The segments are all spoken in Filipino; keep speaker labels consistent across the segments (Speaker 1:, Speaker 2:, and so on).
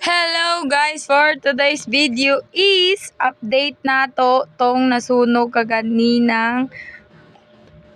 Speaker 1: Hello guys, for today's video is update nato tong nasunog kaganinang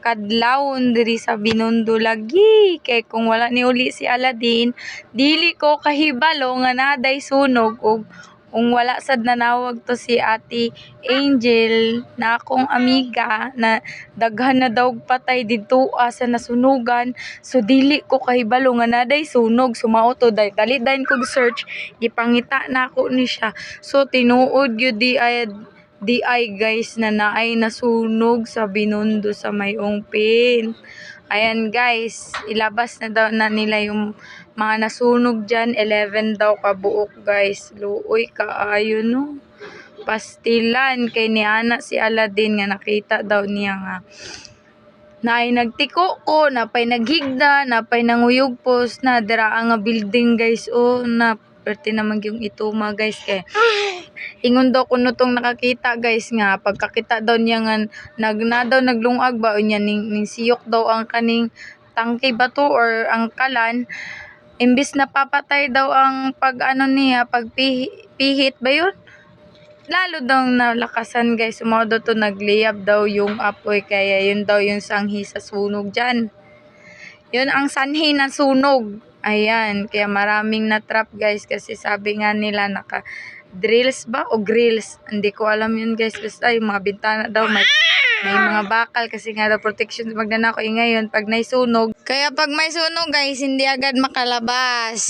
Speaker 1: kadlawon diri sa Binondo lagi. Kay kung wala ni uli si Aladin, dili ko kahibalo nga naday sunog ug kung wala sad nanawag to si Ate Angel na akong amiga na daghan na daw patay didto sa nasunugan, so dili ko kahibalo nga naday sunog. Sumao to dali dayon kog search, gipangita na ako ni siya, so tinuod gyud di ay guys na naay nasunog sa Binondo sa may Ongpin. Ayan guys, ilabas na daw na nila yung mga nasunog dyan. 11 daw kabuok guys. Luoy kaayo no. Pastilan kay ni ana si Aladin nga nakita daw niya nga naay nagtiko ko, napay naghigda, napay nanguyog post na dira nga building guys. Oh, na perte naman yung ituma guys kay ingon daw kuno tong nakakita guys nga pagkakita daw niya nga naglungag ba unya ning siyok daw ang kaning tangke ba to or ang kalan, imbis na papatay daw ang pagpihit ba yun, lalo daw nalakasan guys. Sumodo to nagliyab daw yung apoy, kaya yun daw yung sanghi sa sunog dyan. Yun ang sanhi ng sunog. Ayan, kaya maraming na-trap guys kasi sabi nga nila naka drills ba o grills, hindi ko alam yun guys. Basta yung mga bintana daw may mga bakal kasi nga daw protection magnanakaw. Ngayon pag naisunog, kaya pag may sunog guys hindi agad makalabas.